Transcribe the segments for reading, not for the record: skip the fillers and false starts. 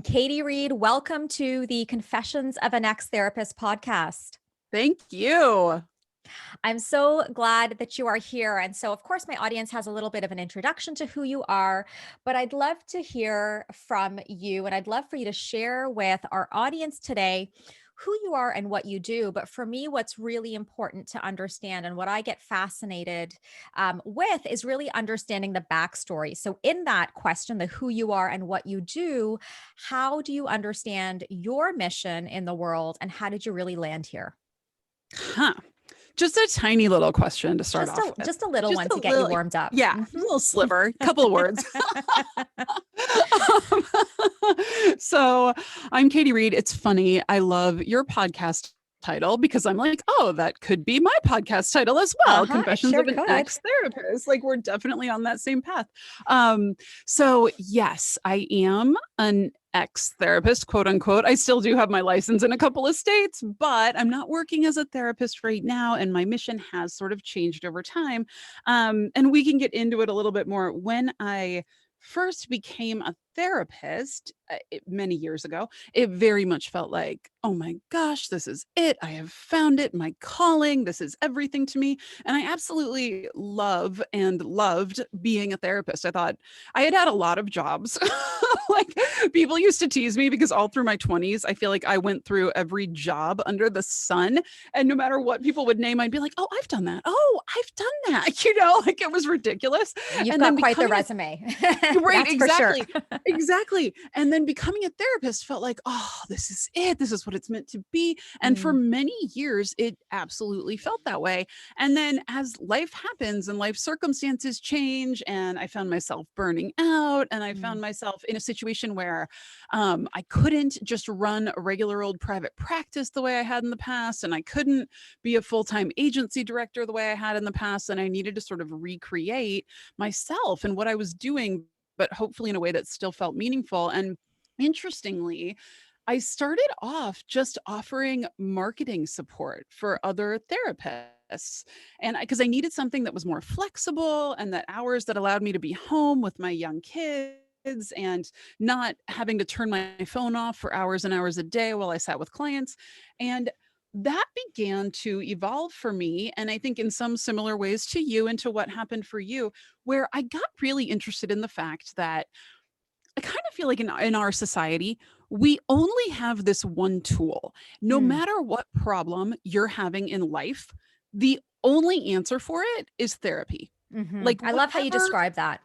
Katie Reed, welcome to the Confessions of an Ex-Therapist podcast. Thank you. I'm so glad that you are here. And so, of course, my audience has a little bit of an introduction to who you are, but I'd love to hear from you. And I'd love for you to share with our audience today who you are and what you do. But for me, what's really important to understand and what I get fascinated with is really understanding the backstory. So, in that question, the who you are and what you do, how do you understand your mission in the world and how did you really land here? Huh. Just a tiny little question to start off with. Just a little one a to get you warmed up. Yeah, a little sliver, couple of words. Um, so I'm Katie Reed. It's funny. I love your podcast title because I'm like, oh, that could be my podcast title as well. Confessions of an Ex-Therapist. Like we're definitely on that same path. So yes, I am an ex-therapist, quote unquote. I still do have my license in a couple of states, but I'm not working as a therapist right now. And my mission has sort of changed over time. And we can get into it a little bit more. When I first became a therapist many years ago, it very much felt like, oh my gosh, this is it. I have found it, my calling. This is everything to me. And I absolutely love and loved being a therapist. I thought I had a lot of jobs. Like people used to tease me because all through my 20s, I feel like I went through every job under the sun. And no matter what people would name, I'd be like, oh, I've done that. Oh, I've done that. Like it was ridiculous. You've and got quite the resume. Right, exactly. Sure. Exactly. And then becoming a therapist felt like, oh, this is it. This is what it's meant to be. And for many years, it absolutely felt that way. And then as life happens and life circumstances change, and I found myself burning out, and I found myself in a situation where I couldn't just run a regular old private practice the way I had in the past, and I couldn't be a full-time agency director the way I had in the past, and I needed to sort of recreate myself and what I was doing, but hopefully in a way that still felt meaningful. And interestingly, I started off just offering marketing support for other therapists. And because I needed something that was more flexible and that hours that allowed me to be home with my young kids and not having to turn my phone off for hours and hours a day while I sat with clients. And that began to evolve for me. And I think in some similar ways to you and to what happened for you, where I got really interested in the fact that I kind of feel like in our society, we only have this one tool. No matter what problem you're having in life, the only answer for it is therapy. Like I love how you describe that.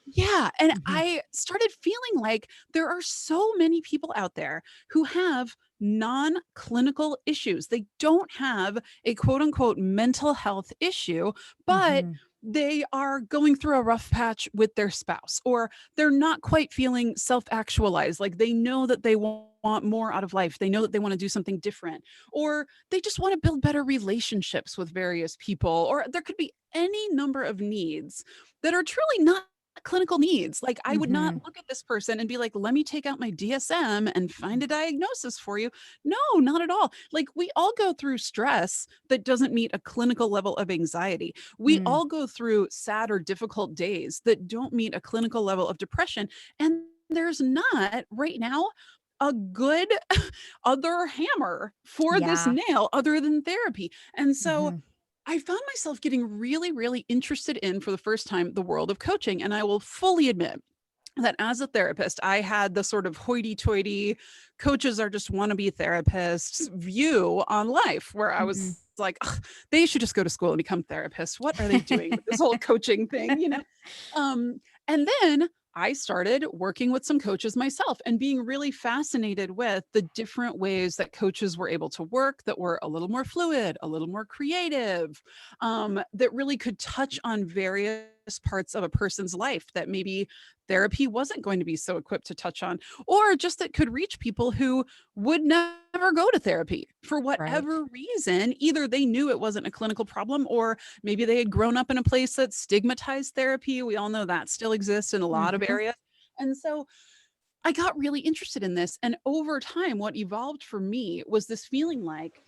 Yeah. And I started feeling like there are so many people out there who have non-clinical issues. They don't have a quote unquote mental health issue, but they are going through a rough patch with their spouse, or they're not quite feeling self-actualized. Like they know that they want more out of life. They know that they want to do something different, or they just want to build better relationships with various people, or there could be any number of needs that are truly not clinical needs. Like I would not look at this person and be like, let me take out my DSM and find a diagnosis for you. No, not at all. Like we all go through stress that doesn't meet a clinical level of anxiety. We all go through sad or difficult days that don't meet a clinical level of depression. And there's not right now a good other hammer for this nail other than therapy. And so I found myself getting really, really interested in, for the first time, the world of coaching. And I will fully admit that as a therapist, I had the sort of hoity-toity, coaches are just wannabe therapists view on life, where I was like, they should just go to school and become therapists. What are they doing with this whole coaching thing, And then I started working with some coaches myself and being really fascinated with the different ways that coaches were able to work that were a little more fluid, a little more creative, that really could touch on various parts of a person's life that maybe therapy wasn't going to be so equipped to touch on, or just that could reach people who would never go to therapy for whatever reason. Either they knew it wasn't a clinical problem, or maybe they had grown up in a place that stigmatized therapy. We all know that still exists in a lot of areas. And so I got really interested in this. And over time, what evolved for me was this feeling like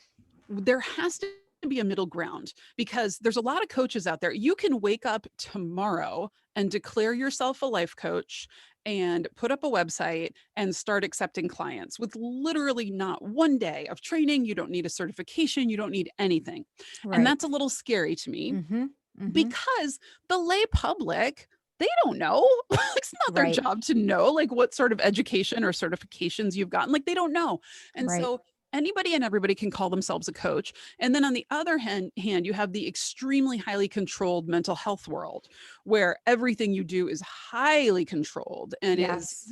there has to to be a middle ground because there's a lot of coaches out there. You can wake up tomorrow and declare yourself a life coach and put up a website and start accepting clients with literally not one day of training. You don't need a certification. You don't need anything. And Right. that's a little scary to me Mhm. Mhm. because the lay public, they don't know. It's not their Right. job to know like what sort of education or certifications you've gotten. Like they don't know. And Right. so anybody and everybody can call themselves a coach. And then on the other hand, you have the extremely highly controlled mental health world where everything you do is highly controlled and is, Yes.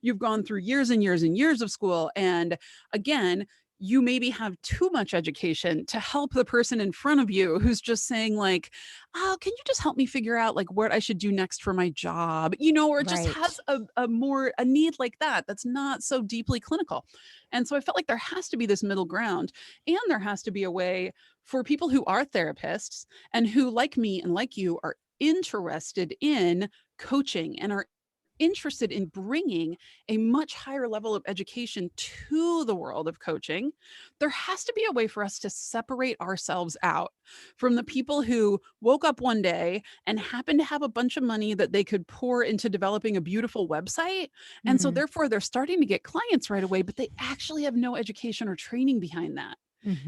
you've gone through years and years and years of school. And again, you maybe have too much education to help the person in front of you who's just saying like, oh, can you just help me figure out like what I should do next for my job? Or it just has Right. a need like that that's not so deeply clinical. And so I felt like there has to be this middle ground, and there has to be a way for people who are therapists and who, like me and like you, are interested in coaching and are interested in bringing a much higher level of education to the world of coaching. There has to be a way for us to separate ourselves out from the people who woke up one day and happened to have a bunch of money that they could pour into developing a beautiful website. And so, Mm. therefore, they're starting to get clients right away, but they actually have no education or training behind that.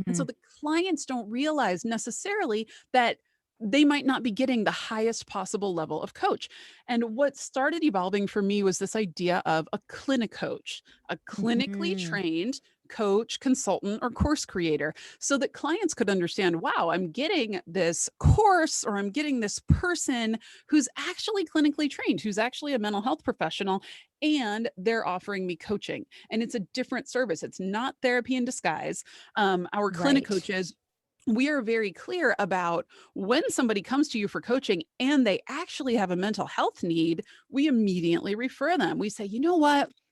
And so Mhm. the clients don't realize necessarily that they might not be getting the highest possible level of coach. And what started evolving for me was this idea of a Clini-Coach, a clinically Mhm. trained coach, consultant, or course creator, so that clients could understand, wow, I'm getting this course or I'm getting this person who's actually clinically trained, who's actually a mental health professional, and they're offering me coaching. And it's a different service. It's not therapy in disguise. Our clinic Right. coaches, we are very clear about when somebody comes to you for coaching and they actually have a mental health need, we immediately refer them. We say, you know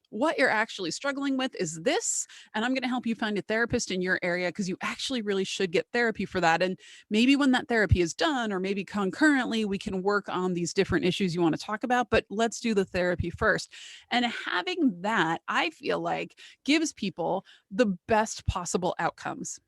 what you're actually struggling with is this, and I'm going to help you find a therapist in your area because you actually really should get therapy for that. And maybe when that therapy is done, or maybe concurrently, we can work on these different issues you want to talk about, but let's do the therapy first. And having that, I feel like, gives people the best possible outcomes,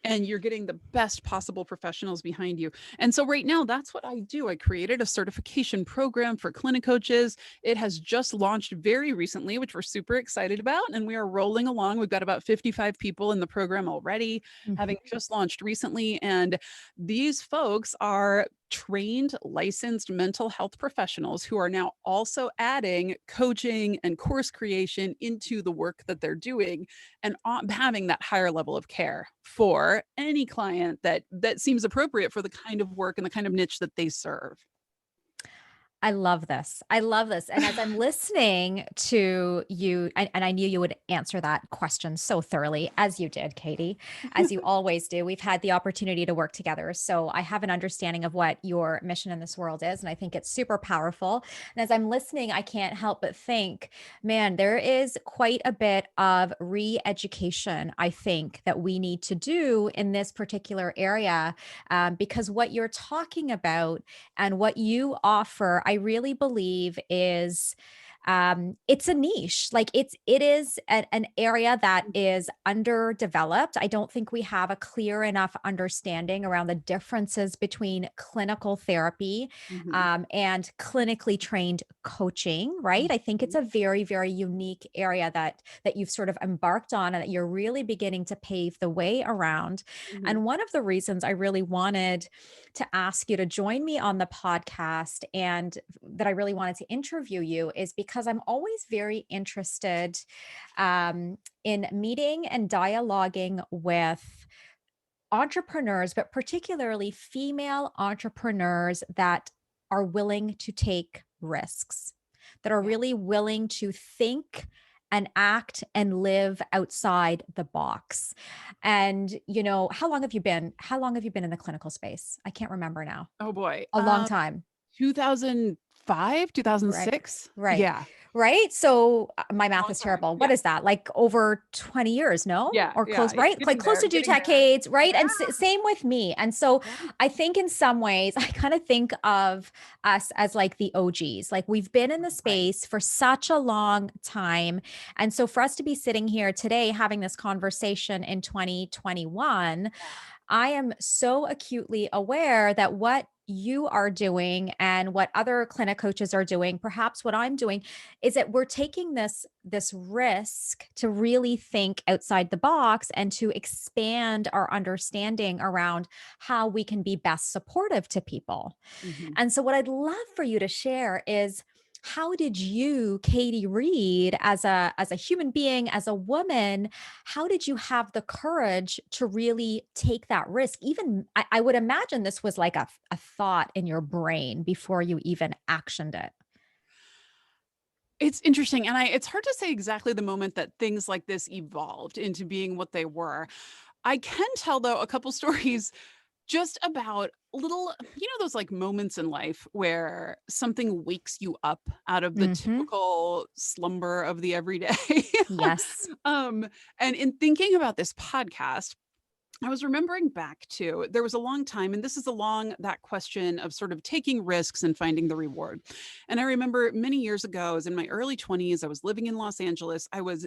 and you're getting the best possible professionals behind you. And so right now, that's what I do. I created a certification program for clinic coaches. It has just launched very recently, which we're super excited about. And we are rolling along. We've got about 55 people in the program already, having Mhm. just launched recently. And these folks are trained, licensed mental health professionals who are now also adding coaching and course creation into the work that they're doing, and having that higher level of care for any client that seems appropriate for the kind of work and the kind of niche that they serve. I love this. I love this. And as I'm listening to you, and I knew you would answer that question so thoroughly, as you did, Katie, as you always do. We've had the opportunity to work together. So I have an understanding of what your mission in this world is. And I think it's super powerful. And as I'm listening, I can't help but think, man, there is quite a bit of re education, I think, that we need to do in this particular area, because what you're talking about and what you offer, I really believe is it's a niche. Like it is an area that is underdeveloped. I don't think we have a clear enough understanding around the differences between clinical therapy Mhm, and clinically trained coaching, right? I think it's mhm, a very, very unique area that you've sort of embarked on and that you're really beginning to pave the way around. mhm, And one of the reasons I really wanted to ask you to join me on the podcast and that I really wanted to interview you is because I'm always very interested in meeting and dialoguing with entrepreneurs, but particularly female entrepreneurs that are willing to take risks, that are yeah. really willing to think and act and live outside the box. And how long have you been in the clinical space? I can't remember now. Oh boy. A long time. 2005, Right. 2006. Right. Yeah. Right? So my math Long is time. terrible. What Yeah. is that? Like over 20 years, no? Yeah. Or Yeah. close, right? Like Getting close there, to two getting there. decades, right? Yeah. And same with me. And so Yeah. I think in some ways, I kind of think of us as like the OGs. Like we've been in the Right. space for such a long time. And so for us to be sitting here today having this conversation in 2021, I am so acutely aware that what you are doing and what other clinic coaches are doing, perhaps what I'm doing, is that we're taking this risk to really think outside the box and to expand our understanding around how we can be best supportive to people. Mhm. And so, what I'd love for you to share is how did you, Katie Reed, as a human being, as a woman, how did you have the courage to really take that risk? Even I would imagine this was like a thought in your brain before you even actioned it. It's interesting, and it's hard to say exactly the moment that things like this evolved into being what they were. I can tell, though, a couple stories just about little, those like moments in life where something wakes you up out of the Hmm. typical slumber of the everyday. Yes. um, and in thinking about this podcast, I was remembering back to there was a long time, and this is along that question of sort of taking risks and finding the reward. And I remember many years ago, I was in my early 20s, I was living in Los Angeles. I was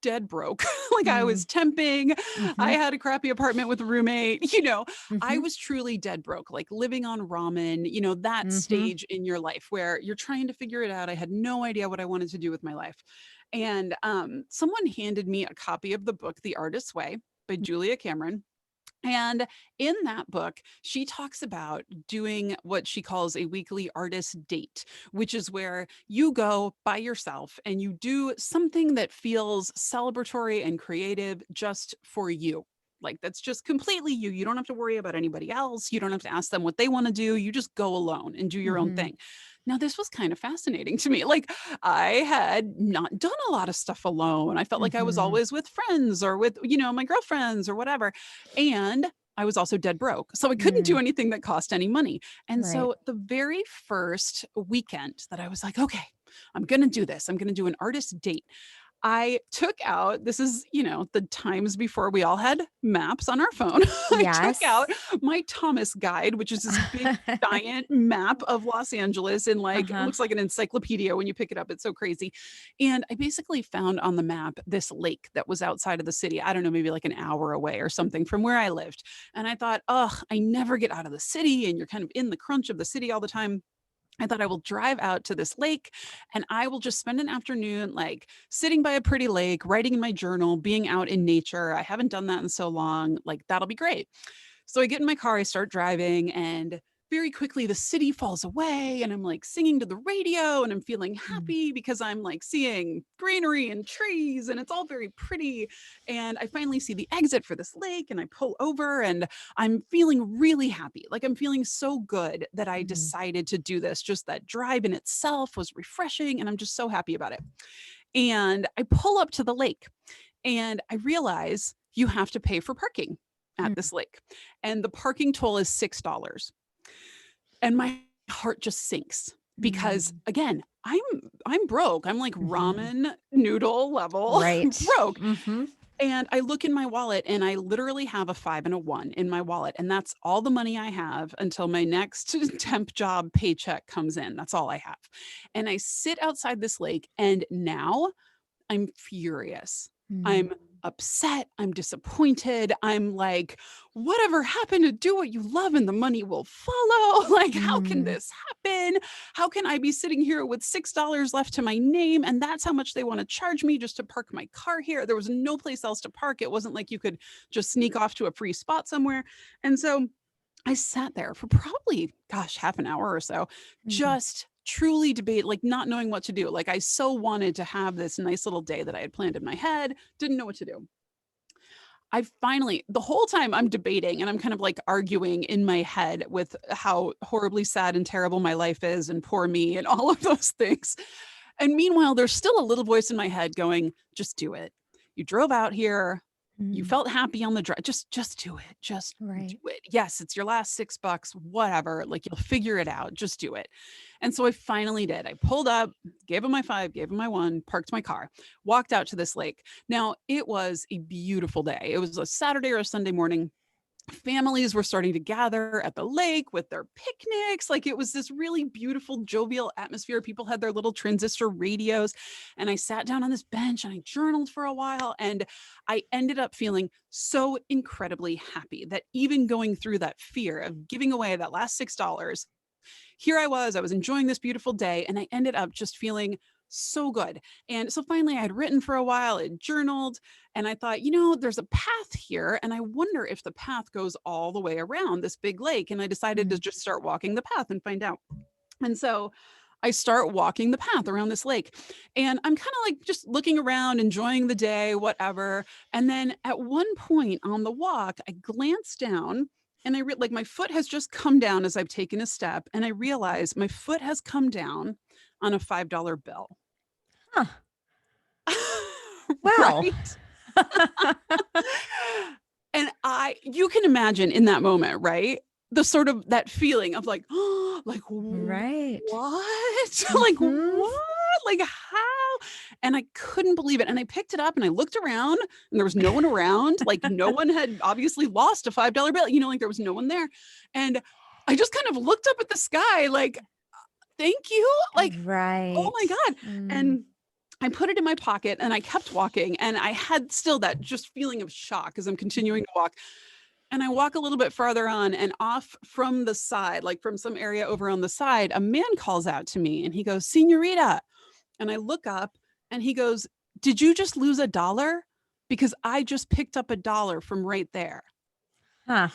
dead broke. Like I Mm-hmm. was temping. I had a crappy apartment with a roommate. I Hmm. was truly dead broke, like living on ramen, that Hmm. stage in your life where you're trying to figure it out. I had no idea what I wanted to do with my life. And someone handed me a copy of the book, The Artist's Way by Julia Cameron. And in that book, she talks about doing what she calls a weekly artist date, which is where you go by yourself and you do something that feels celebratory and creative just for you. Like that's just completely you. You don't have to worry about anybody else. You don't have to ask them what they want to do. You just go alone and do your own Hmm. thing. Now, this was kind of fascinating to me. Like, I had not done a lot of stuff alone. I felt like I was Hmm. always with friends or with, my girlfriends or whatever. And I was also dead broke. So I couldn't do Mm. anything that cost any money. And Right. so the very first weekend that I was like, okay, I'm going to do this, I'm going to do an artist date. I took out, this is, the times before we all had maps on our phone. I took out Yes. my Thomas guide, which is this big giant map of Los Angeles in like, it Uh-huh. looks like an encyclopedia when you pick it up. It's so crazy. And I basically found on the map this lake that was outside of the city. I don't know, maybe like an hour away or something from where I lived. And I thought, oh, I never get out of the city. And you're kind of in the crunch of the city all the time. I thought I will drive out to this lake and I will just spend an afternoon like sitting by a pretty lake, writing in my journal, being out in nature. I haven't done that in so long. Like, that'll be great. So I get in my car, I start driving, and very quickly the city falls away. And I'm like singing to the radio and I'm feeling Mm. happy because I'm like seeing greenery and trees and it's all very pretty. And I finally see the exit for this lake and I pull over and I'm feeling really happy. Like I'm feeling so good that I Mhm. decided to do this. Just that drive in itself was refreshing and I'm just so happy about it. And I pull up to the lake and I realize you have to pay for parking at Mm. this lake. And the parking toll is $6. And my heart just sinks because Mm. again, I'm broke. I'm like Mhm. ramen noodle level Right. broke. Mhm. And I look in my wallet and I literally have a 5 and a 1 in my wallet. And that's all the money I have until my next temp job paycheck comes in. That's all I have. And I sit outside this lake and now I'm furious. Mm. I'm upset. I'm disappointed. I'm like, whatever happened to do what you love and the money will follow? Like, how can Mm. this happen? How can I be sitting here with $6 left to my name? And that's how much they want to charge me just to park my car here. There was no place else to park. It wasn't like you could just sneak off to a free spot somewhere. And so I sat there for probably, gosh, half an hour or so, Mhm. just truly debate, like not knowing what to do. Like I so wanted to have this nice little day that I had planned in my head, didn't know what to do. I finally, the whole time I'm debating and I'm kind of like arguing in my head with how horribly sad and terrible my life is and poor me and all of those things. And meanwhile, there's still a little voice in my head going, just do it. You drove out here. You felt happy on the drive. Just do it. Just do Right. it. Yes, it's your last $6, whatever. Like you'll figure it out. Just do it. And so I finally did. I pulled up, gave him my 5, gave him my 1, parked my car, walked out to this lake. Now it was a beautiful day. It was a Saturday or a Sunday morning. Families were starting to gather at the lake with their picnics. Like it was this really beautiful, jovial atmosphere. People had their little transistor radios. And I sat down on this bench and I journaled for a while. And I ended up feeling so incredibly happy that even going through that fear of giving away that last $6, here I was enjoying this beautiful day. And I ended up just feeling so good. And so finally I had written for a while, I journaled, and I thought, there's a path here. And I wonder if the path goes all the way around this big lake. And I decided to just start walking the path and find out. And so I start walking the path around this lake and I'm kind of like just looking around, enjoying the day, whatever. And then at one point on the walk, I glance down and like my foot has just come down as I've taken a step. And I realize my foot has come down on a $5 bill. Huh. Wow. Right. And you can imagine in that moment, right? The sort of that feeling of like, oh, like, Right. what? Like, what? Like, how? And I couldn't believe it. And I picked it up and I looked around and there was no one around. Like, no one had obviously lost a $5 bill, like there was no one there. And I just kind of looked up at the sky, like, thank you. Like, Right. oh my God. And I put it in my pocket and I kept walking and I had still that just feeling of shock as I'm continuing to walk. And I walk a little bit farther on and off from the side, like from some area over on the side, a man calls out to me and he goes, "Señorita." And I look up and he goes, "Did you just lose $1? Because I just picked up $1 from right there." Huh.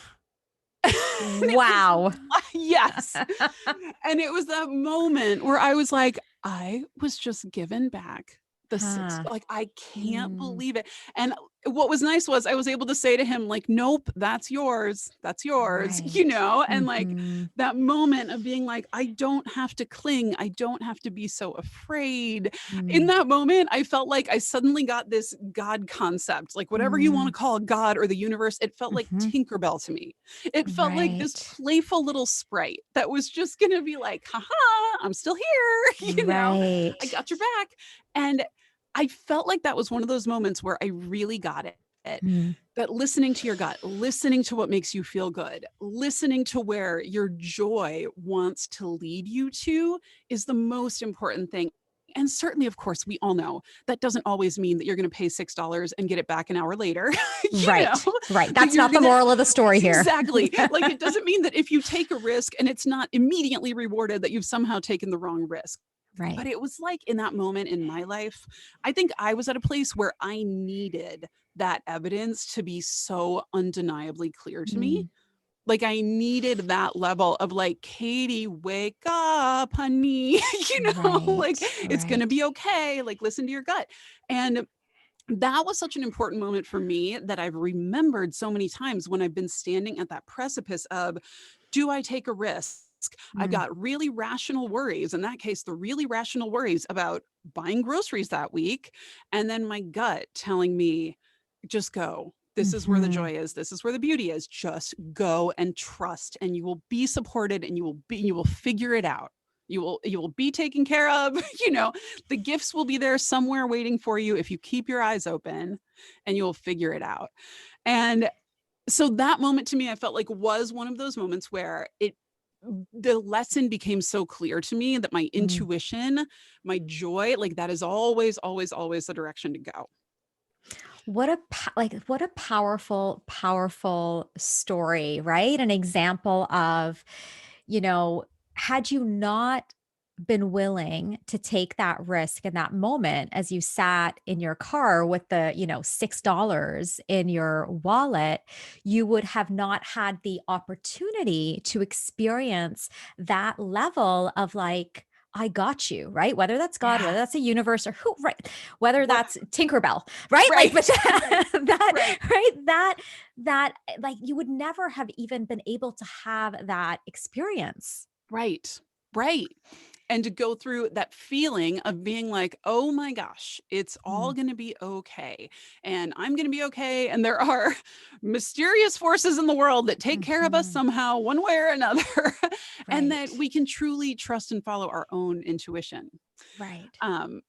Wow. Yes. And it was that moment where I was like, I was just given back the $6. Like, I can't believe it. And what was nice was I was able to say to him, like, "Nope, that's yours. That's yours," Right. and like that moment of being like, I don't have to cling. I don't have to be so afraid. In that moment, I felt like I suddenly got this God concept, like whatever you want to call God or the universe. It felt like Tinkerbell to me. It felt like this Right. playful little sprite that was just going to be like, haha, I'm still here. Right. I got your back. And I felt like that was one of those moments where I really got it. That listening to your gut, listening to what makes you feel good, listening to where your joy wants to lead you to is the most important thing. And certainly, of course, we all know that doesn't always mean that you're going to pay $6 and get it back an hour later. Right. That That's not the moral of the story here. Exactly. Like, it doesn't mean that if you take a risk and it's not immediately rewarded, that you've somehow taken the wrong risk. Right. But it was like in that moment in my life, I think I was at a place where I needed that evidence to be so undeniably clear to me. Like, I needed that level of like, "Katie, wake up, honey." Like, it's going to be okay. Like, listen to your gut. And that was such an important moment for me that I've remembered so many times when I've been standing at that precipice of, do I take a risk? I've got really rational worries. In that case, the really rational worries about buying groceries that week. And then my gut telling me, just go. This is where the joy is. This is where the beauty is. Just go and trust, and you will be supported and you will figure it out. You will be taken care of. The gifts will be there somewhere waiting for you if you keep your eyes open, and you will figure it out. And so that moment to me, I felt like was one of those moments where the lesson became so clear to me that my intuition, my joy, like that is always, always, always the direction to go. What a powerful story, right? An example of, had you not been willing to take that risk in that moment as you sat in your car with the, $6 in your wallet, you would have not had the opportunity to experience that level of like, I got you, right? Whether that's God, whether that's a universe or who, right? Whether that's Tinkerbell, right? Right. Like, but that, Right. right? That, like, you would never have even been able to have that experience. Right. Right. and to go through that feeling of being like, oh my gosh, it's all Mm, going to be okay. And I'm going to be okay. And there are mysterious forces in the world that take care of us mhm. somehow, one way or another, and that Right. we can truly trust and follow our own intuition. Right.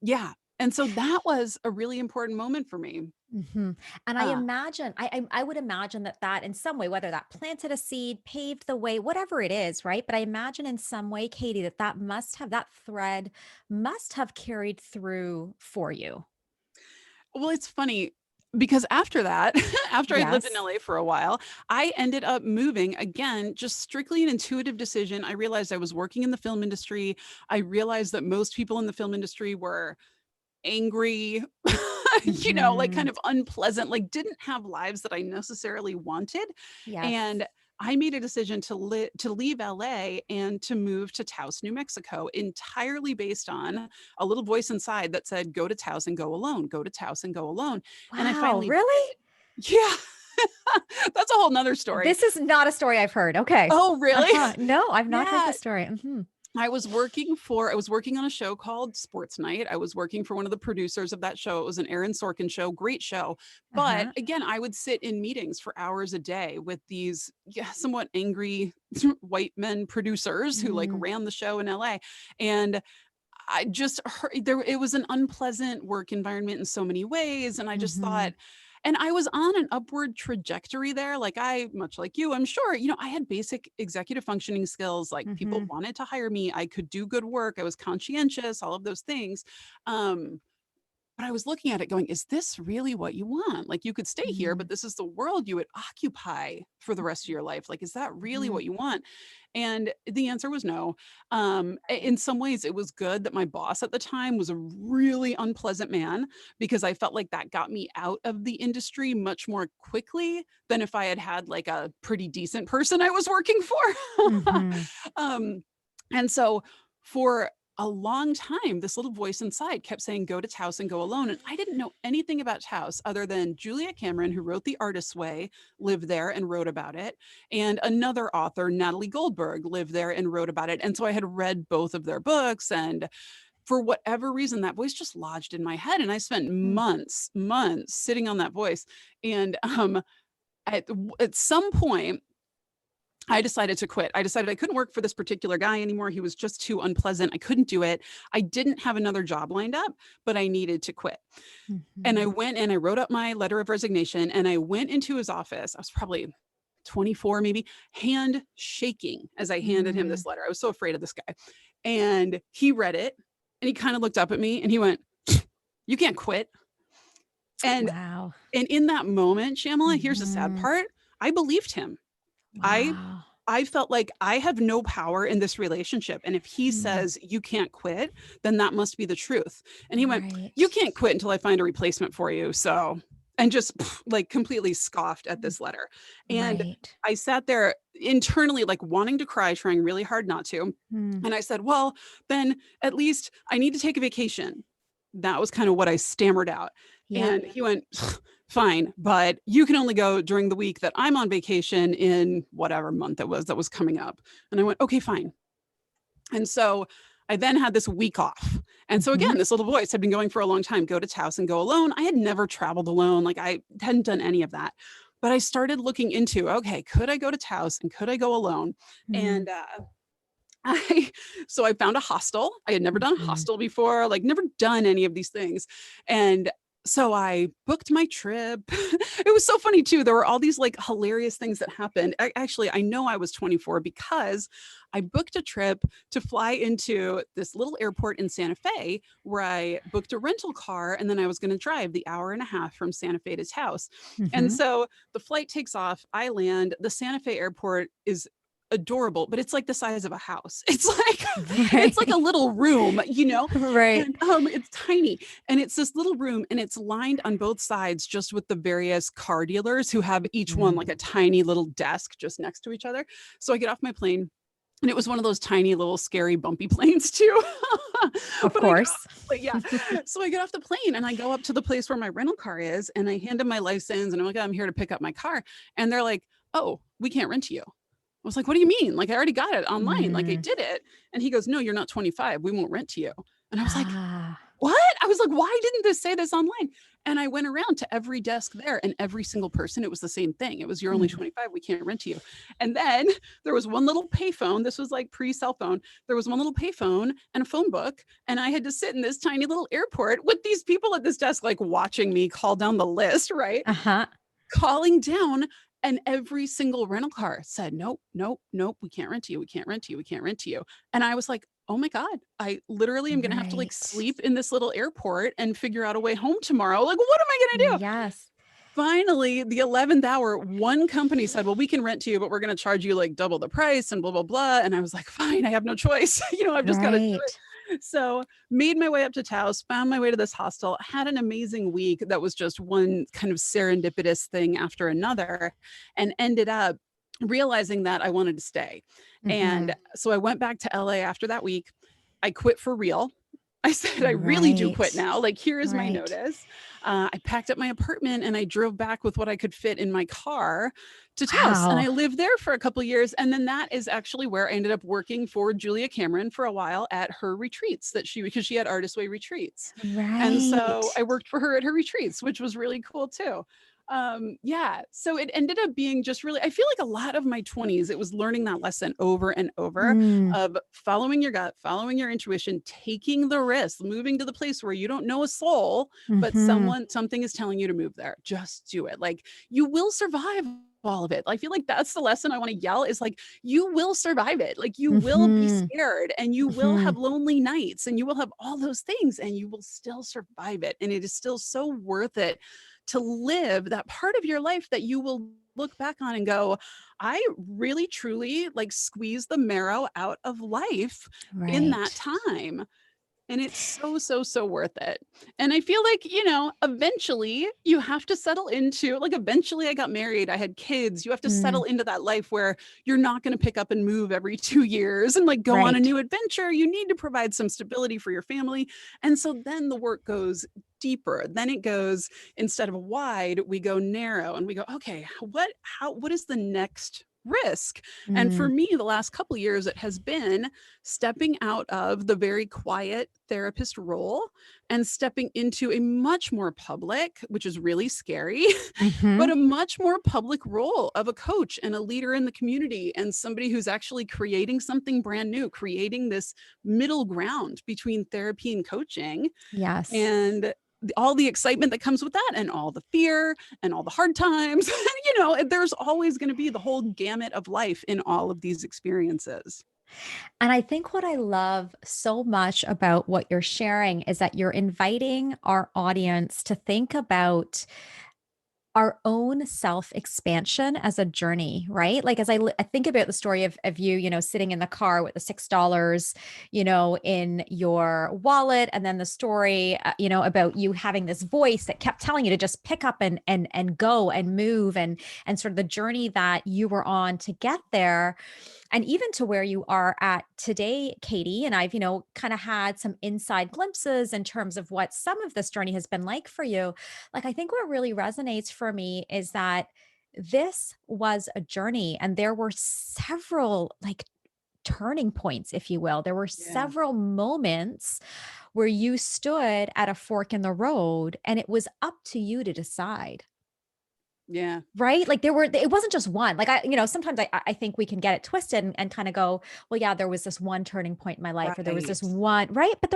Yeah. And so that was a really important moment for me. Mhm. And I Uh, imagine I would imagine that that in some way, whether that planted a seed, paved the way, whatever it is, right? But I imagine in some way, Katie, that that thread must have carried through for you. well, it's funny because after that, after I lived in Yes. LA for a while, I ended up moving again, just strictly an intuitive decision. I realized I was working in the film industry. I realized that most people in the film industry were angry, like kind Mhm. of unpleasant, like didn't have lives that I necessarily wanted. Yes. And I made a decision to leave LA and to move to Taos, New Mexico, entirely based on a little voice inside that said, go to Taos and go alone, go to Taos and go alone. And I Wow, finally really? did. Yeah. That's a whole nother story. This is not a story I've heard. Okay. Oh, really? Uh-huh. No, I've not heard Yeah. this story. Mhm. I was working on a show called Sports Night. I was working for one of the producers of that show. It was an Aaron Sorkin show, great show. But Uh-huh. again, I would sit in meetings for hours a day with these somewhat angry white men producers who like Mhm. ran the show in LA. And I just heard there it was an unpleasant work environment in so many ways. And I just thought, Mhm. and I was on an upward trajectory there. Like much like you, I'm sure, I had basic executive functioning skills. Like people Mhm. wanted to hire me. I could do good work. I was conscientious, all of those things. Um, but I was looking at it going, is this really what you want? Like you could stay here, but Mhm. this is the world you would occupy for the rest of your life. Like, is that really Mhm. what you want? And the answer was no. In some ways, it was good that my boss at the time was a really unpleasant man because I felt like that got me out of the industry much more quickly than if I had had like a pretty decent person I was working for. Mhm. um, and so for a long time, this little voice inside kept saying, go to Taos and go alone. And I didn't know anything about Taos other than Julia Cameron, who wrote The Artist's Way, lived there and wrote about it. And another author, Natalie Goldberg, lived there and wrote about it. And so I had read both of their books. And for whatever reason, that voice just lodged in my head. And I spent Mm. months sitting on that voice. And at some point, I decided to quit. I decided I couldn't work for this particular guy anymore. He was just too unpleasant. I couldn't do it. I didn't have another job lined up, but I needed to quit. And I Mhm. went and I wrote up my letter of resignation and I went into his office. I was probably 24, maybe, hand shaking as I handed him Mm. this letter. I was so afraid of this guy. And he read it and he kind of looked up at me and he went, you can't quit. And Wow. and in that moment, Shyamala, here's the sad Mhm. part. I believed him. I Wow. I felt like I have no power in this relationship. And if he Mm. says you can't quit, then that must be the truth. And he went, you Right. can't quit until I find a replacement for you. So, and just like completely scoffed at Mm. this letter. And Right. I sat there internally, like wanting to cry, trying really hard not to. Mm. And I said, well, then at least I need to take a vacation. That was kind of what I stammered out. Yep. And he went, fine, but you can only go during the week that I'm on vacation in whatever month it was that was coming up. And I went, okay, fine. And so I then had this week off. And so Mhm. again, this little voice had been going for a long time, go to Taos and go alone. I had never traveled alone. Like I hadn't done any of that. But I started looking into, okay, could I go to Taos and could I go alone? Mm. And I so I found a hostel. I had never done a Mhm. hostel before, like never done any of these things. And so I booked my trip. It was so funny too. There were all these like hilarious things that happened. Actually, I know I was 24 because I booked a trip to fly into this little airport in Santa Fe where I booked a rental car and then I was going to drive the hour and a half from Santa Fe to Taos. And Mhm. so the flight takes off, I land, the Santa Fe airport is adorable, but it's like the size of a house. It's like it's like a Right. little room, Right. and it's tiny. And it's this little room and it's lined on both sides just with the various car dealers who have each one Mm. like a tiny little desk just next to each other. So I get off my plane and it was one of those tiny little scary bumpy planes too. Of But I get off course. but yeah. So I get off the plane and I go up to the place where my rental car is and I hand them my license and I'm like, I'm here to pick up my car. And they're like, oh, we can't rent you. I was like, what do you mean? Like, I already got it online. Like, I Mm. did it. And he goes, no, you're not 25. We won't rent to you. And I was like, Ah, what? I was like, why didn't this say this online? And I went around to every desk there, and every single person, it was the same thing. It was, you're only mm. 25. We can't rent to you. And then there was one little payphone. This was like pre cell phone. There was one little payphone and a phone book. And I had to sit in this tiny little airport with these people at this desk, like watching me call down the list, right? Uh-huh. Calling down, and every single rental car said, nope, nope, nope, we can't rent to you, we can't rent to you, we can't rent to you. And I was like, oh my God, I literally am gonna have to like Right. sleep in this little airport and figure out a way home tomorrow. Like, what am I gonna do? Yes. Finally, the 11th hour, one company said, well, we can rent to you, but we're going to charge you like double the price and blah, blah, blah. And I was like, fine, I have no choice. I've just got to do Right. it. So made my way up to Taos, found my way to this hostel, had an amazing week that was just one kind of serendipitous thing after another, and ended up realizing that I wanted to stay. And Mhm. so I went back to LA after that week. I quit for real. I said, I really do quit Right. now. Like, here is my Right. notice. I packed up my apartment and I drove back with what I could fit in my car to Taos. And I Wow. lived there for a couple of years. And then that is actually where I ended up working for Julia Cameron for a while at her retreats because she had Artist Way retreats. And so Right. I worked for her at her retreats, which was really cool too. Yeah, so it ended up being just really, I feel like a lot of my 20s, it was learning that lesson over and over Mm. of following your gut, following your intuition, taking the risk, moving to the place where you don't know a soul, but Mhm. something is telling you to move there. Just do it. Like, you will survive all of it. I feel like that's the lesson I want to yell is like, you will survive it. Like, you will be Mhm. scared and you will have Mhm. lonely nights and you will have all those things and you will still survive it. And it is still so worth it to live that part of your life that you will look back on and go, I really truly like squeeze the marrow out of life in that Right. time. And it's so, so, so worth it. And I feel like, eventually you have to settle into, like, eventually I got married, I had kids. You have to Mm. settle into that life where you're not going to pick up and move every 2 years and like go on a Right. new adventure. You need to provide some stability for your family. And so then the work goes deeper. Then it goes, instead of wide, we go narrow and we go, okay, what is the next risk? And for Mm. me, the last couple of years, it has been stepping out of the very quiet therapist role and stepping into a much more public, which is really scary, but Mhm. a much more public role of a coach and a leader in the community and somebody who's actually creating something brand new, creating this middle ground between therapy and coaching, Yes. and all the excitement that comes with that and all the fear and all the hard times. There's always going to be the whole gamut of life in all of these experiences. And I think what I love so much about what you're sharing is that you're inviting our audience to think about our own self-expansion as a journey, right? Like, as I think about the story of you, sitting in the car with the $6, in your wallet, and then the story, about you having this voice that kept telling you to just pick up and go and move, and sort of the journey that you were on to get there, and even to where you are at today, Katie. And I've, kind of had some inside glimpses in terms of what some of this journey has been like for you. Like, I think what really resonates for me is that this was a journey, and there were several, like, turning points, if you will. There were Yeah. several moments where you stood at a fork in the road, and it was up to you to decide. Yeah. Right? Like, it wasn't just one. Like, sometimes I think we can get it twisted and kind of go, well, yeah, there was this one turning point in my life, or there was this Right. one, right? But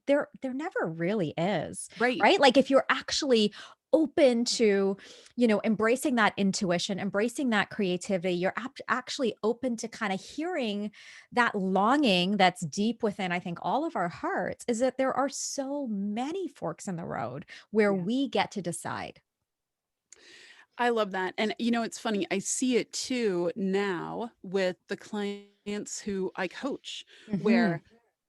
there never really is, Right. right? Like, if you're actually open to, embracing that intuition, embracing that creativity, you're actually open to kind of hearing that longing that's deep within, I think, all of our hearts, is that there are so many forks in the road where Yeah. we get to decide. I love that. And it's funny, I see it too now with the clients who I coach, Mhm. where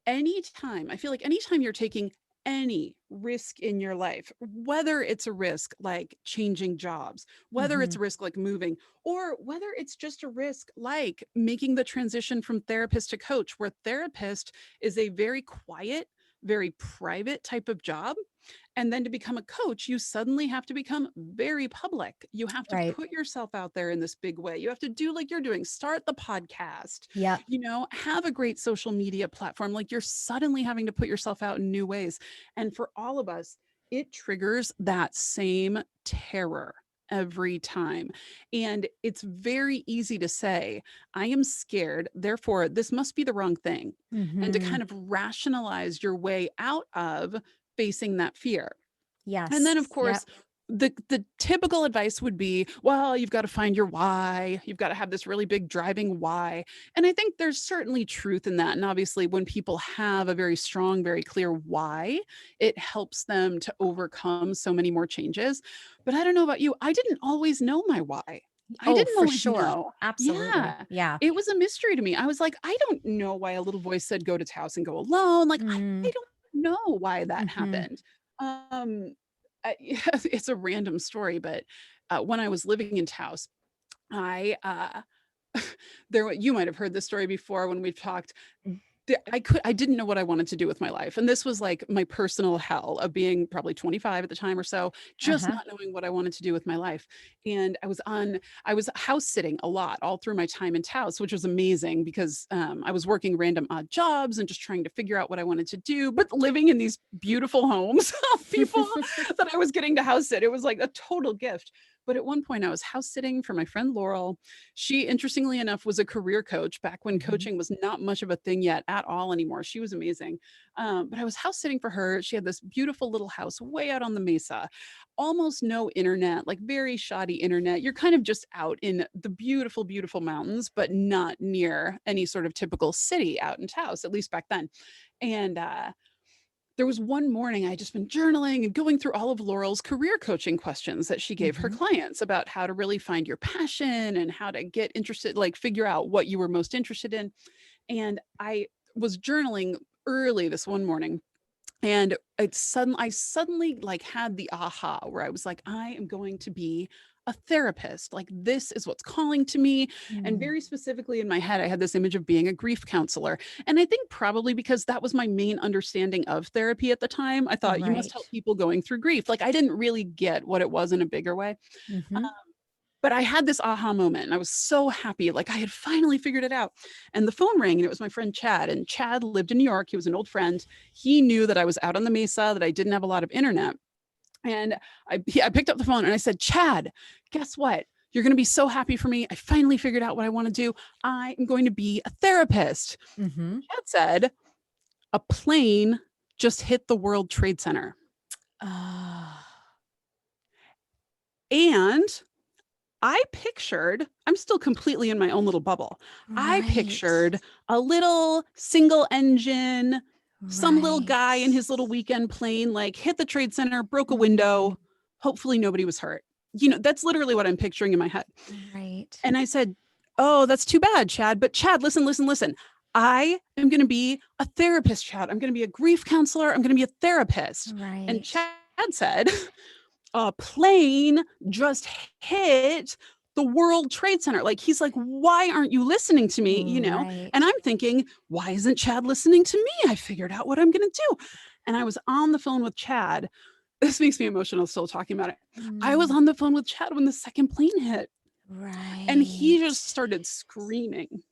anytime, I feel like anytime you're taking any risk in your life, whether it's a risk like changing jobs, whether it's Mhm. a risk like moving, or whether it's just a risk like making the transition from therapist to coach, where therapist is a very quiet, very private type of job. And then to become a coach, you suddenly have to become very public. You have to Right. put yourself out there in this big way. You have to do like you're doing, start the podcast, Yep. have a great social media platform. Like you're suddenly having to put yourself out in new ways. And for all of us, it triggers that same terror every time. And it's very easy to say, I am scared, therefore, this must be the wrong thing. And to Mhm. kind of rationalize your way out of facing that fear. And then, of Yes. course, Yep. the typical advice would be, well, you've got to find your why. You've got to have this really big driving why. And I think there's certainly truth in that. And obviously, when people have a very strong, very clear why, it helps them to overcome so many more changes. But I don't know about you. I didn't always know my why. I Oh, didn't for always sure. know. Absolutely. Yeah. Yeah. It was a mystery to me. I was like, I don't know why a little voice said go to Taos and go alone. Like, I Mm. don't know why that Mhm. happened. Um, it's a random story, but when I was living in Taos, I you might have heard this story before when we've talked. I didn't know what I wanted to do with my life. And this was like my personal hell of being probably 25 at the time or so, just Uh-huh. not knowing what I wanted to do with my life. And I was house sitting a lot all through my time in Taos, which was amazing because I was working random odd jobs and just trying to figure out what I wanted to do, but living in these beautiful homes of people that I was getting to house sit. It was like a total gift. But at one point I was house sitting for my friend Laurel. She, interestingly enough, was a career coach back when Mhm. coaching was not much of a thing yet at all anymore. She was amazing. But I was house sitting for her. She had this beautiful little house way out on the mesa, almost no internet, like very shoddy internet. You're kind of just out in the beautiful, beautiful mountains, but not near any sort of typical city out in Taos, at least back then. And there was one morning I had just been journaling and going through all of Laurel's career coaching questions that she gave her Mhm. clients about how to really find your passion and how to get interested, like figure out what you were most interested in. And I was journaling early this one morning, and I suddenly like had the aha where I was like, I am going to be a therapist. Like this is what's calling to me. And Mm. very specifically in my head, I had this image of being a grief counselor. And I think probably because that was my main understanding of therapy at the time, I thought you must Right. help people going through grief. Like I didn't really get what it was in a bigger way. Mhm. But I had this aha moment and I was so happy. Like I had finally figured it out. And the phone rang and it was my friend Chad. And Chad lived in New York. He was an old friend. He knew that I was out on the mesa, that I didn't have a lot of internet. And I picked up the phone and I said, Chad, guess what? You're going to be so happy for me. I finally figured out what I want to do. I am going to be a therapist. Mhm. Chad said, a plane just hit the World Trade Center. Ah. And I'm still completely in my own little bubble. I Right. pictured a little single engine, some little Right. guy in his little weekend plane, like hit the trade center, broke a Mhm. window. Hopefully nobody was hurt. That's literally what I'm picturing in my head. Right. And I said, oh, that's too bad, Chad. But Chad, listen, listen, listen. I am going to be a therapist, Chad. I'm going to be a grief counselor. I'm going to be a therapist. And Right. Chad said, a plane just hit the World Trade Center. Like, he's like, why aren't you listening to me? And Right. I'm thinking, why isn't Chad listening to me? I figured out what I'm going to do. And I was on the phone with Chad. This makes me emotional still talking about it. I was Mm. on the phone with Chad when the second plane hit, and he Right. just started screaming.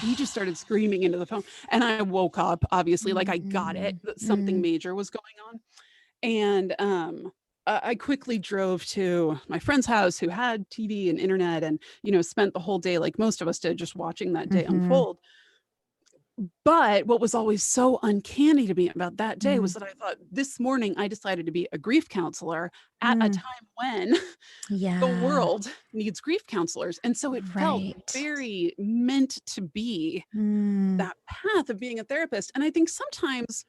He just started Ah. screaming into the phone. And I woke up, obviously, like I got it Mm. that something Mm. major was going on. And I quickly drove to my friend's house who had TV and internet, and spent the whole day like most of us did, just watching that day Mhm. unfold. But what was always so uncanny to me about that day was Mm. that I thought, this morning I decided to be a grief counselor at a Mm. time when the Yeah. world needs grief counselors. And so it felt Right. very meant to be Mm. that path of being a therapist. And I think sometimes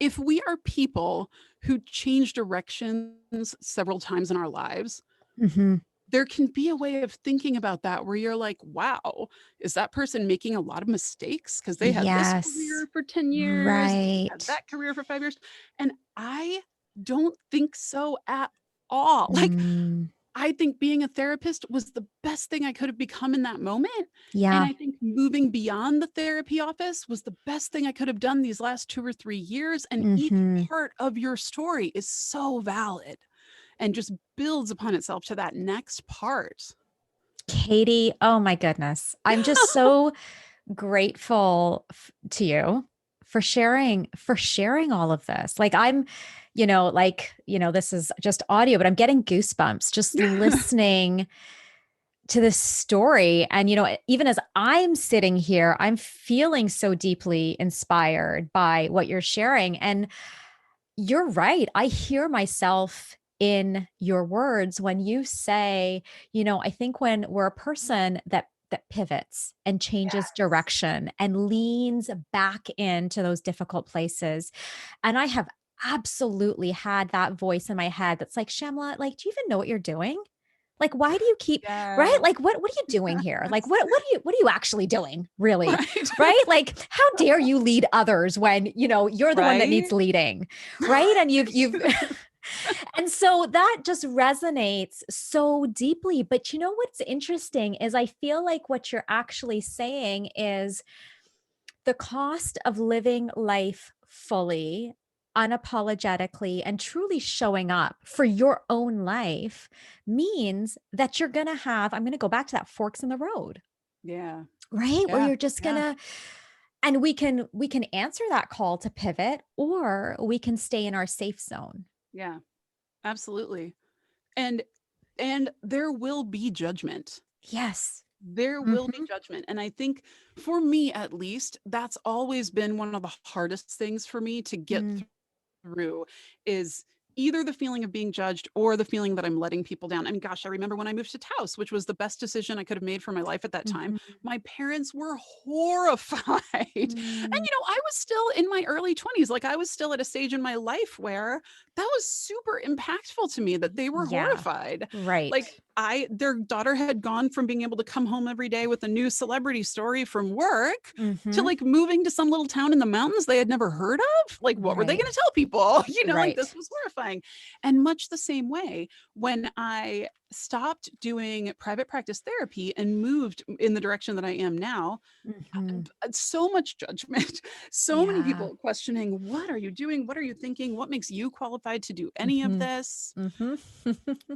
if we are people who change directions several times in our lives, Mhm. there can be a way of thinking about that where you're like, wow, is that person making a lot of mistakes? Because they had this Yes. career for 10 years, had Right. that career for 5 years. And I don't think so at all. Like, Mm. I think being a therapist was the best thing I could have become in that moment. And Yeah. I think moving beyond the therapy office was the best thing I could have done these last 2 or 3 years. And each Mhm. part of your story is so valid and just builds upon itself to that next part. Katie, oh my goodness. I'm just so grateful to you for sharing all of this. Like I'm, this is just audio, but I'm getting goosebumps just listening to this story. And, even as I'm sitting here, I'm feeling so deeply inspired by what you're sharing. And you're right. I hear myself in your words when you say, I think when we're a person that pivots and changes Yes. direction and leans back into those difficult places. And I have absolutely had that voice in my head that's like, Shamla, like, do you even know what you're doing? Like, why do you keep right? Yes. Like, what are you doing here? Like, what are you actually doing, really? Right. Right? Like, how dare you lead others when, you're the one that needs Right. leading, right? And you've Right. and so that just resonates so deeply. But what's interesting is I feel like what you're actually saying is the cost of living life fully, unapologetically, and truly showing up for your own life means that you're going to have, I'm going to go back to that forks in the road, Yeah. right? Where Yeah. you're just going Yeah. to, and we can answer that call to pivot, or we can stay in our safe zone. Yeah. Absolutely. And there will be judgment. Yes. There will be Mhm. judgment. And I think for me at least, that's always been one of the hardest things for me to get Mm. through is either the feeling of being judged or the feeling that I'm letting people down. And gosh, I remember when I moved to Taos, which was the best decision I could have made for my life at that time. Mhm. My parents were horrified. And, Mm. I was still in my early 20s. Like I was still at a stage in my life where that was super impactful to me that they were Yeah. horrified. Right. Like their daughter had gone from being able to come home every day with a new celebrity story from work to Mhm. like moving to some little town in the mountains they had never heard of. Like, what were they going Right. to tell people? Like this Right. was horrifying. And much the same way, when I stopped doing private practice therapy and moved in the direction that I am now, Mhm. so much judgment, so many Yeah. people questioning, what are you doing? What are you thinking? What makes you qualified to do any of Mhm. this? Mhm.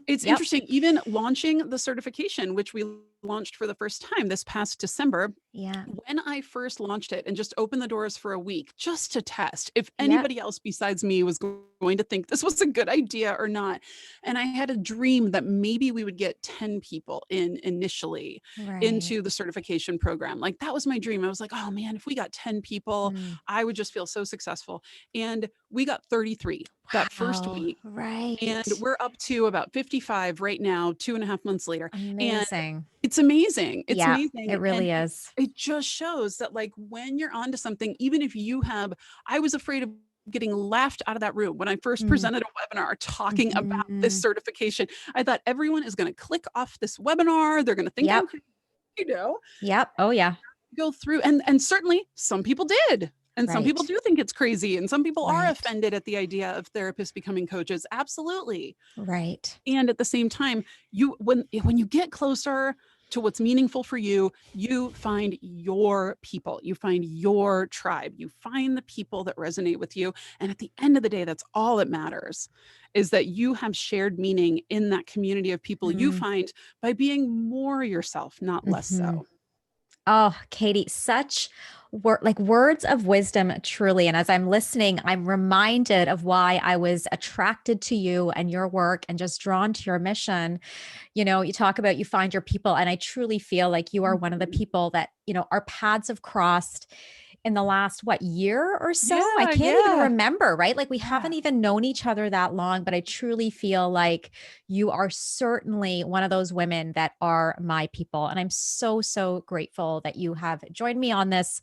It's Yep. interesting, even launching the certification, which we launched for the first time this past December. Yeah. When I first launched it and just opened the doors for a week just to test if Yep. anybody else besides me was going to think this was a good idea or not. And I had a dream that maybe we would get 10 people in initially Right. into the certification program. Like that was my dream. I was like, oh man, if we got 10 people, Mm. I would just feel so successful. And we got 33 that first Wow. week. And Right. we're up to about 55 right now, 2.5 months later. And Amazing. it's amazing. It's Yeah, it amazing. And really is. it just shows that, like, when you're onto something, even if you have, I was afraid of getting laughed out of that room when I first Mm. presented a webinar talking about this Mhm. certification. I thought everyone is going to click off this webinar. They're going to think I'm Yep. crazy, you know, Yep. Oh, yeah. go through. And certainly some people did. And some people Right. do think it's crazy. And some people are Right. offended at the idea of therapists becoming coaches. Absolutely. Right. And at the same time, when you get closer to what's meaningful for you, you find your people, you find your tribe, you find the people that resonate with you. And at the end of the day, that's all that matters, is that you have shared meaning in that community of people you Mm. find by being more yourself, not less Mhm. so. Oh, Katie, such like words of wisdom, truly. And as I'm listening, I'm reminded of why I was attracted to you and your work and just drawn to your mission. You talk about you find your people, and I truly feel like you are one of the Mhm. people that, our paths have crossed in the last year or so. I Yeah, can't even yeah, remember, right? Like we yeah. haven't even known each other that long, but I truly feel like you are certainly one of those women that are my people. And I'm so, so grateful that you have joined me on this,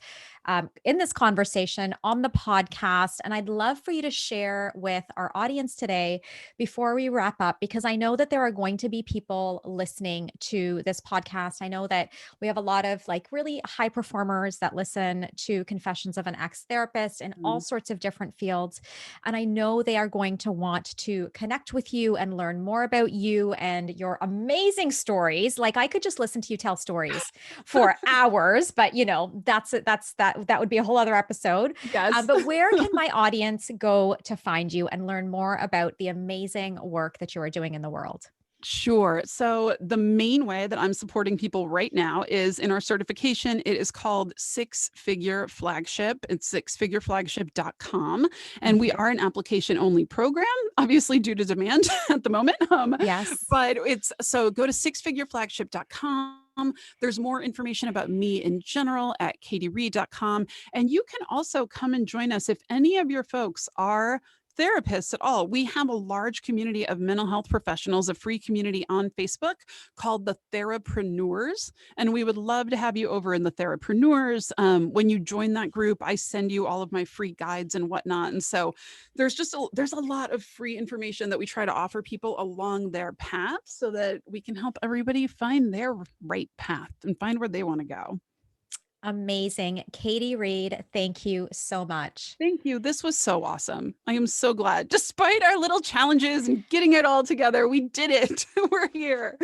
in this conversation on the podcast. And I'd love for you to share with our audience today before we wrap up, because I know that there are going to be people listening to this podcast. I know that we have a lot of like really high performers that listen to Confessions of an Ex-Therapist in all Mm. sorts of different fields. And I know they are going to want to connect with you and learn more about you and your amazing stories. Like I could just listen to you tell stories for hours, but that would be a whole other episode. Yes. But where can my audience go to find you and learn more about the amazing work that you are doing in the world? Sure. So the main way that I'm supporting people right now is in our certification. It is called Six Figure Flagship. It's sixfigureflagship.com. And we Mhm. are an application only program, obviously due to demand at the moment. Yes. But it's so go to sixfigureflagship.com. There's more information about me in general at katiereed.com. And you can also come and join us if any of your folks are therapists at all. We have a large community of mental health professionals, a free community on Facebook called the Therapreneurs. And we would love to have you over in the Therapreneurs. When you join that group, I send you all of my free guides and whatnot. And so there's a lot of free information that we try to offer people along their path so that we can help everybody find their right path and find where they want to go. Amazing. Katie Reed, thank you so much. Thank you. This was so awesome. I am so glad. Despite our little challenges and getting it all together, we did it. We're here.